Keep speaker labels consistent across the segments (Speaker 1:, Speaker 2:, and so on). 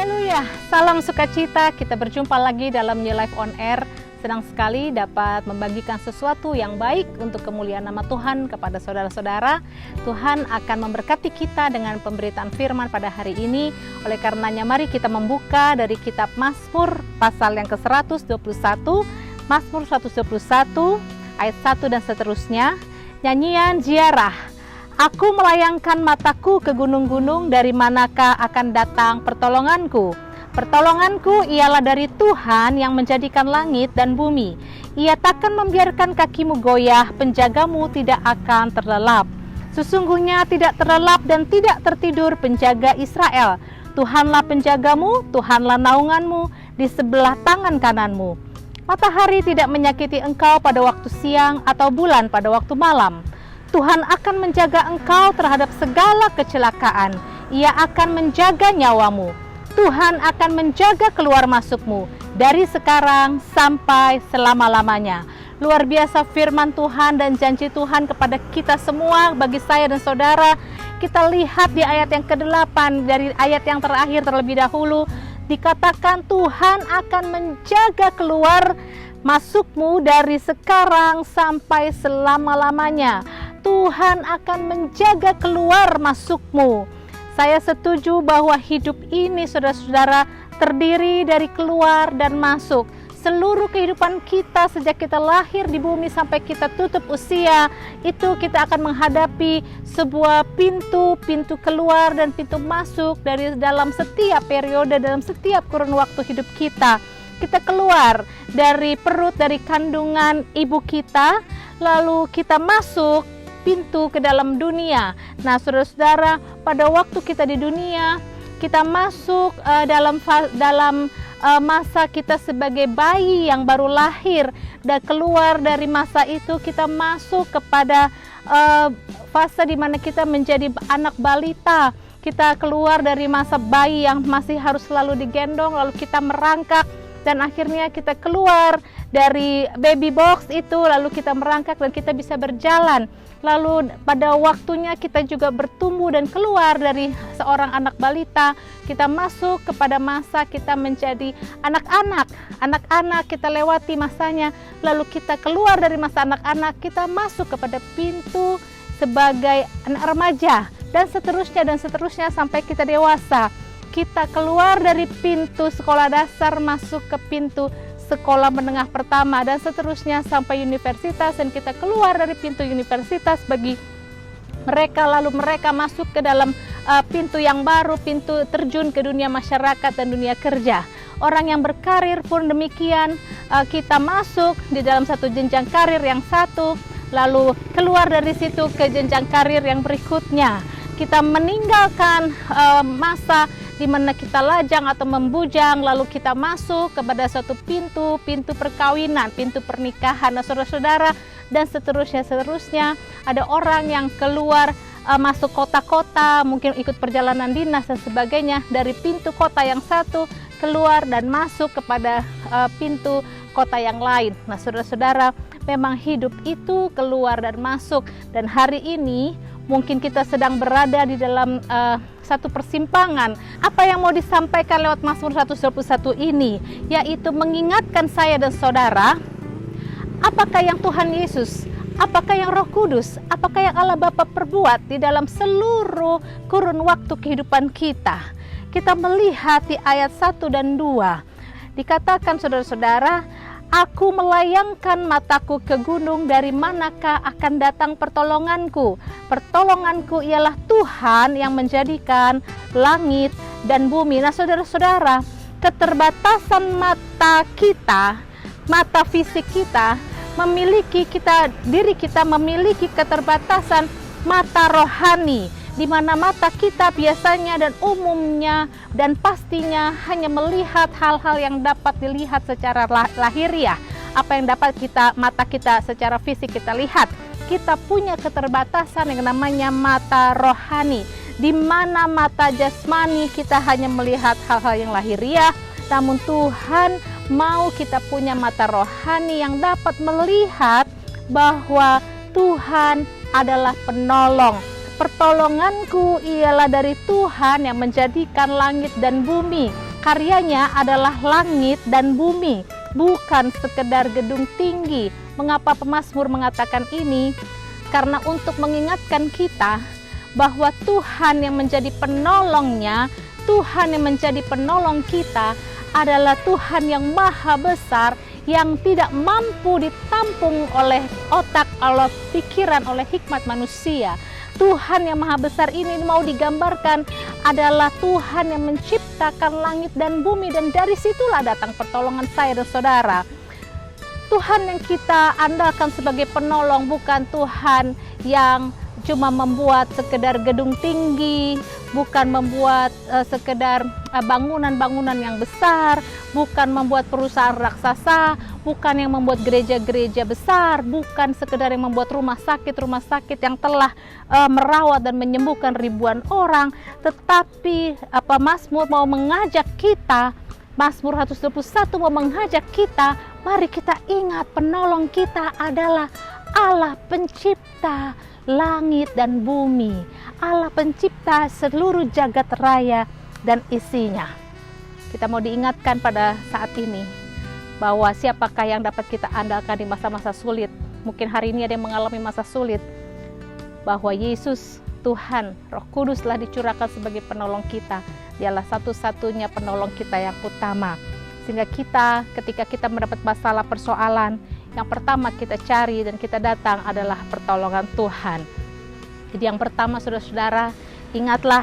Speaker 1: Haleluya, salam sukacita. Kita berjumpa lagi dalam New Life on Air. Senang sekali dapat membagikan sesuatu yang baik untuk kemuliaan nama Tuhan kepada saudara-saudara. Tuhan akan memberkati kita dengan pemberitaan firman pada hari ini. Oleh karenanya mari kita membuka dari kitab Mazmur pasal yang ke-121, Mazmur 121 ayat 1 dan seterusnya. Nyanyian ziarah. Aku melayangkan mataku ke gunung-gunung, dari manakah akan datang pertolonganku? Pertolonganku ialah dari Tuhan yang menjadikan langit dan bumi. Ia takkan membiarkan kakimu goyah, penjagamu tidak akan terlelap. Sesungguhnya tidak terlelap dan tidak tertidur penjaga Israel. Tuhanlah penjagamu, Tuhanlah naunganmu di sebelah tangan kananmu. Matahari tidak menyakiti engkau pada waktu siang atau bulan pada waktu malam. Tuhan akan menjaga engkau terhadap segala kecelakaan. Ia akan menjaga nyawamu. Tuhan akan menjaga keluar masukmu dari sekarang sampai selama-lamanya. Luar biasa firman Tuhan dan janji Tuhan kepada kita semua, bagi saya dan saudara. Kita lihat di ayat yang ke-8, dari ayat yang terakhir terlebih dahulu, dikatakan Tuhan akan menjaga keluar masukmu dari sekarang sampai selama-lamanya. Tuhan akan menjaga keluar masukmu. Saya setuju bahwa hidup ini, saudara-saudara, terdiri dari keluar dan masuk. Seluruh kehidupan kita sejak kita lahir di bumi sampai kita tutup usia, itu kita akan menghadapi sebuah pintu keluar dan pintu masuk dari dalam setiap periode, dalam setiap kurun waktu hidup kita. Kita keluar dari perut, dari kandungan ibu kita, lalu kita masuk pintu ke dalam dunia. Nah, saudara-saudara, pada waktu kita di dunia, kita masuk dalam masa kita sebagai bayi yang baru lahir, dan keluar dari masa itu kita masuk kepada fase di mana kita menjadi anak balita. Kita keluar dari masa bayi yang masih harus selalu digendong, lalu kita merangkak, dan akhirnya kita keluar dari baby box itu, lalu kita merangkak dan kita bisa berjalan. Lalu pada waktunya kita juga bertumbuh dan keluar dari seorang anak balita, kita masuk kepada masa kita menjadi anak-anak. Anak-anak kita lewati masanya, lalu kita keluar dari masa anak-anak, kita masuk kepada pintu sebagai anak remaja, dan seterusnya sampai kita dewasa. Kita keluar dari pintu sekolah dasar, masuk ke pintu sekolah menengah pertama, dan seterusnya sampai universitas, dan kita keluar dari pintu universitas bagi mereka, lalu mereka masuk ke dalam pintu yang baru, pintu terjun ke dunia masyarakat dan dunia kerja. Orang yang berkarir pun demikian, kita masuk di dalam satu jenjang karir yang satu, lalu keluar dari situ ke jenjang karir yang berikutnya. Kita meninggalkan masa di mana kita lajang atau membujang, lalu kita masuk kepada suatu pintu perkawinan, pintu pernikahan, saudara-saudara, dan seterusnya. Ada orang yang keluar masuk kota-kota, mungkin ikut perjalanan dinas dan sebagainya, dari pintu kota yang satu keluar dan masuk kepada pintu kota yang lain. Nah, saudara-saudara, memang hidup itu keluar dan masuk, dan hari ini mungkin kita sedang berada di dalam satu persimpangan. Apa yang mau disampaikan lewat Mazmur 121 ini, yaitu mengingatkan saya dan saudara, apakah yang Tuhan Yesus, apakah yang Roh Kudus, apakah yang Allah Bapa perbuat di dalam seluruh kurun waktu kehidupan kita. Kita melihat di ayat 1 dan 2, dikatakan, saudara-saudara, aku melayangkan mataku ke gunung, dari manakah akan datang pertolonganku? Pertolonganku ialah Tuhan yang menjadikan langit dan bumi. Nah, saudara-saudara, keterbatasan mata kita, mata fisik kita, diri kita memiliki keterbatasan mata rohani, di mana mata kita biasanya dan umumnya dan pastinya hanya melihat hal-hal yang dapat dilihat secara lahiriah, apa yang dapat mata kita secara fisik kita lihat. Kita punya keterbatasan yang namanya mata rohani, di mana mata jasmani kita hanya melihat hal-hal yang lahiriah, namun Tuhan mau kita punya mata rohani yang dapat melihat bahwa Tuhan adalah penolong. Pertolonganku ialah dari Tuhan yang menjadikan langit dan bumi. karyanya adalah langit dan bumi, bukan sekedar gedung tinggi. Mengapa pemazmur mengatakan ini? Karena untuk mengingatkan kita bahwa Tuhan yang menjadi penolongnya, Tuhan yang menjadi penolong kita adalah Tuhan yang maha besar, yang tidak mampu ditampung oleh otak, oleh pikiran, oleh hikmat manusia. Tuhan yang maha besar ini mau digambarkan adalah Tuhan yang menciptakan langit dan bumi, dan dari situlah datang pertolongan saya dan saudara. Tuhan yang kita andalkan sebagai penolong bukan Tuhan yang cuma membuat sekedar gedung tinggi, bukan membuat sekedar bangunan-bangunan yang besar, bukan membuat perusahaan raksasa, bukan yang membuat gereja-gereja besar, bukan sekedar yang membuat rumah sakit yang telah merawat dan menyembuhkan ribuan orang, tetapi Mazmur mau mengajak kita, Mazmur 121 mau mengajak kita, mari kita ingat penolong kita adalah Allah pencipta langit dan bumi, Allah pencipta seluruh jagat raya dan isinya. Kita mau diingatkan pada saat ini bahwa siapakah yang dapat kita andalkan di masa-masa sulit. Mungkin hari ini ada yang mengalami masa sulit, bahwa Yesus, Tuhan, Roh Kudus telah dicurahkan sebagai penolong kita. Dialah satu-satunya penolong kita yang utama. Sehingga kita, ketika kita mendapat masalah persoalan, yang pertama kita cari dan kita datang adalah pertolongan Tuhan. Jadi yang pertama, saudara-saudara, ingatlah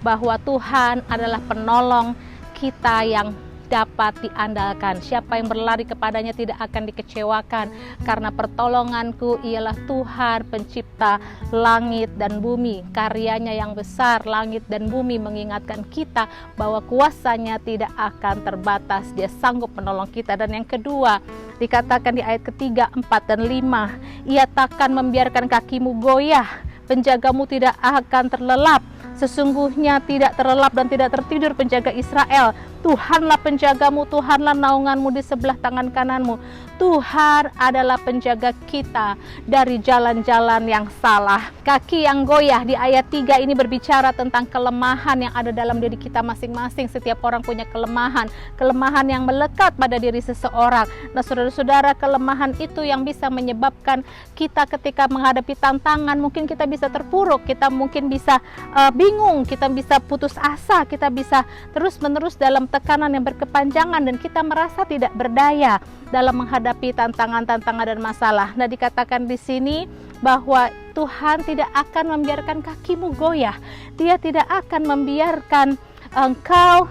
Speaker 1: bahwa Tuhan adalah penolong kita yang dapat diandalkan. Siapa yang berlari kepadanya tidak akan dikecewakan, karena pertolonganku ialah Tuhan pencipta langit dan bumi. Karyanya yang besar, langit dan bumi, mengingatkan kita bahwa kuasanya tidak akan terbatas. Dia sanggup menolong kita. Dan yang kedua, dikatakan di ayat ketiga, 4 dan 5, Ia takkan membiarkan kakimu goyah, penjagamu tidak akan terlelap. Sesungguhnya tidak terlelap dan tidak tertidur penjaga Israel. Tuhanlah penjagamu, Tuhanlah naunganmu di sebelah tangan kananmu. Tuhan adalah penjaga kita dari jalan-jalan yang salah. Kaki yang goyah di ayat 3 ini berbicara tentang kelemahan yang ada dalam diri kita masing-masing. Setiap orang punya kelemahan yang melekat pada diri seseorang. Nah, saudara-saudara, kelemahan itu yang bisa menyebabkan kita ketika menghadapi tantangan, mungkin kita bisa terpuruk, kita mungkin bisa bingung, kita bisa putus asa, kita bisa terus-menerus dalam tekanan yang berkepanjangan, dan kita merasa tidak berdaya dalam menghadapi tantangan-tantangan dan masalah. Nah, dikatakan di sini bahwa Tuhan tidak akan membiarkan kakimu goyah. Dia tidak akan membiarkan engkau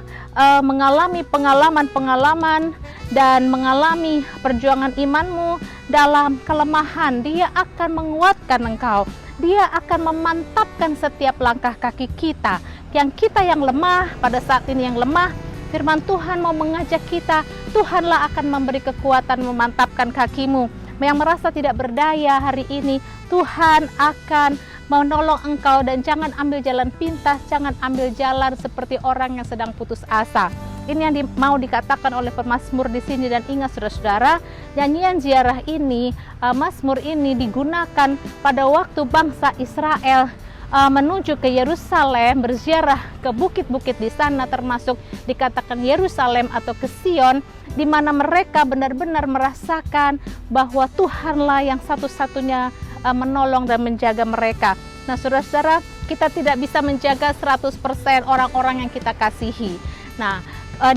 Speaker 1: mengalami pengalaman-pengalaman dan mengalami perjuangan imanmu dalam kelemahan. Dia akan menguatkan engkau. Dia akan memantapkan setiap langkah kaki kita. Yang kita yang lemah, pada saat ini yang lemah, firman Tuhan mau mengajak kita, Tuhanlah akan memberi kekuatan memantapkan kakimu. Yang merasa tidak berdaya hari ini, Tuhan akan menolong engkau, dan jangan ambil jalan pintas, jangan ambil jalan seperti orang yang sedang putus asa. Ini yang mau dikatakan oleh pemazmur di sini. Dan ingat saudara-saudara, nyanyian ziarah ini, mazmur ini digunakan pada waktu bangsa Israel menuju ke Yerusalem, berziarah ke bukit-bukit di sana, termasuk dikatakan Yerusalem atau ke Sion, di mana mereka benar-benar merasakan bahwa Tuhanlah yang satu-satunya menolong dan menjaga mereka. Nah, saudara-saudara, kita tidak bisa menjaga 100% orang-orang yang kita kasihi. Nah,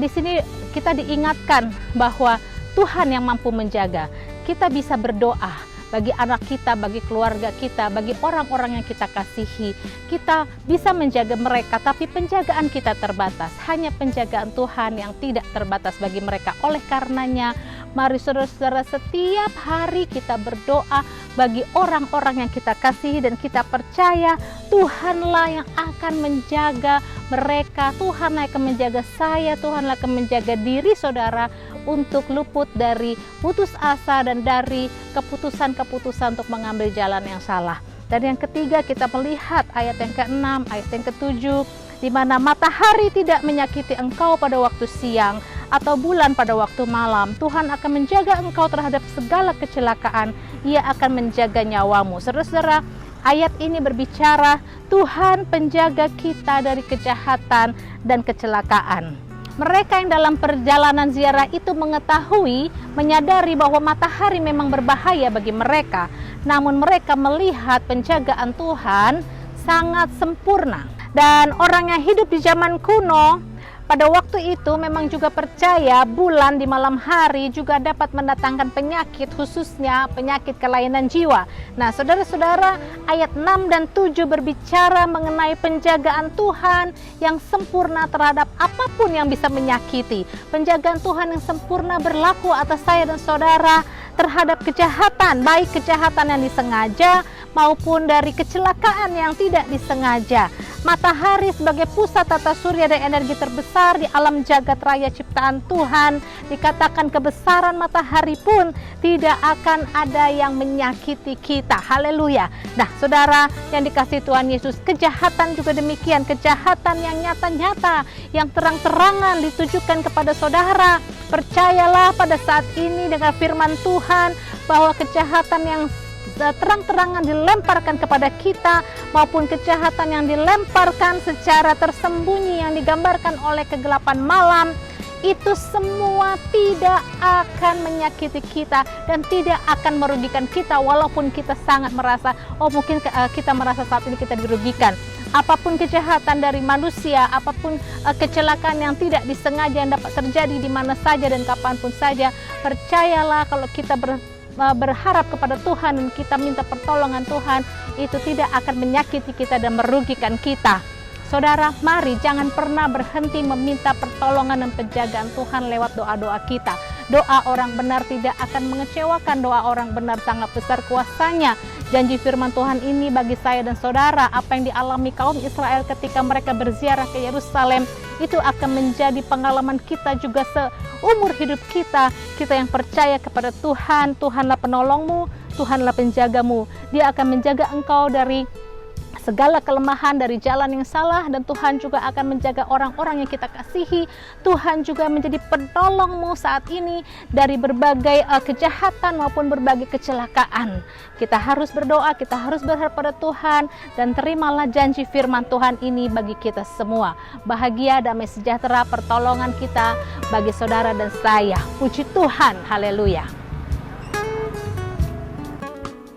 Speaker 1: di sini kita diingatkan bahwa Tuhan yang mampu menjaga. Kita bisa berdoa bagi anak kita, bagi keluarga kita, bagi orang-orang yang kita kasihi. Kita bisa menjaga mereka, tapi penjagaan kita terbatas. Hanya penjagaan Tuhan yang tidak terbatas bagi mereka. Oleh karenanya, mari saudara-saudara, setiap hari kita berdoa bagi orang-orang yang kita kasihi, dan kita percaya Tuhanlah yang akan menjaga mereka. Tuhanlah yang akan menjaga saya, Tuhanlah akan menjaga diri saudara untuk luput dari putus asa dan dari keputusan-keputusan untuk mengambil jalan yang salah. Dan yang ketiga, kita melihat ayat yang ke-6, ayat yang ke-7, di mana matahari tidak menyakiti engkau pada waktu siang atau bulan pada waktu malam. Tuhan akan menjaga engkau terhadap segala kecelakaan. Ia akan menjaga nyawamu. Saudara-saudara, ayat ini berbicara Tuhan penjaga kita dari kejahatan dan kecelakaan. Mereka yang dalam perjalanan ziarah itu mengetahui, menyadari bahwa matahari memang berbahaya bagi mereka. Namun mereka melihat penjagaan Tuhan sangat sempurna. Dan orang yang hidup di zaman kuno pada waktu itu memang juga percaya bulan di malam hari juga dapat mendatangkan penyakit, khususnya penyakit kelainan jiwa. Nah, saudara-saudara, ayat 6 dan 7 berbicara mengenai penjagaan Tuhan yang sempurna terhadap apapun yang bisa menyakiti. Penjagaan Tuhan yang sempurna berlaku atas saya dan saudara terhadap kejahatan, baik kejahatan yang disengaja maupun dari kecelakaan yang tidak disengaja. Matahari sebagai pusat tata surya dan energi terbesar di alam jagat raya ciptaan Tuhan, dikatakan kebesaran matahari pun tidak akan ada yang menyakiti kita. Haleluya. Nah, saudara yang dikasihi Tuhan Yesus, kejahatan juga demikian, kejahatan yang nyata-nyata, yang terang-terangan ditujukan kepada saudara. Percayalah pada saat ini dengan firman Tuhan bahwa kejahatan yang terang-terangan dilemparkan kepada kita maupun kejahatan yang dilemparkan secara tersembunyi yang digambarkan oleh kegelapan malam, itu semua tidak akan menyakiti kita dan tidak akan merugikan kita, walaupun kita sangat merasa, mungkin kita merasa saat ini kita dirugikan. Apapun kejahatan dari manusia, apapun kecelakaan yang tidak disengaja yang dapat terjadi di mana saja dan kapanpun saja, percayalah kalau kita berharap kepada Tuhan dan kita minta pertolongan Tuhan, itu tidak akan menyakiti kita dan merugikan kita. Saudara, mari jangan pernah berhenti meminta pertolongan dan penjagaan Tuhan lewat doa-doa kita. Doa orang benar tidak akan mengecewakan, doa orang benar sangat besar kuasanya. Janji firman Tuhan ini bagi saya dan saudara, apa yang dialami kaum Israel ketika mereka berziarah ke Yerusalem, itu akan menjadi pengalaman kita juga seumur hidup kita. Kita yang percaya kepada Tuhan, Tuhanlah penolongmu, Tuhanlah penjagamu. Dia akan menjaga engkau dari segala kelemahan, dari jalan yang salah, dan Tuhan juga akan menjaga orang-orang yang kita kasihi. Tuhan juga menjadi penolongmu saat ini dari berbagai kejahatan maupun berbagai kecelakaan. Kita harus berdoa, kita harus berharap pada Tuhan, dan terimalah janji firman Tuhan ini bagi kita semua. Bahagia, damai sejahtera, pertolongan kita bagi saudara dan saya. Puji Tuhan, haleluya.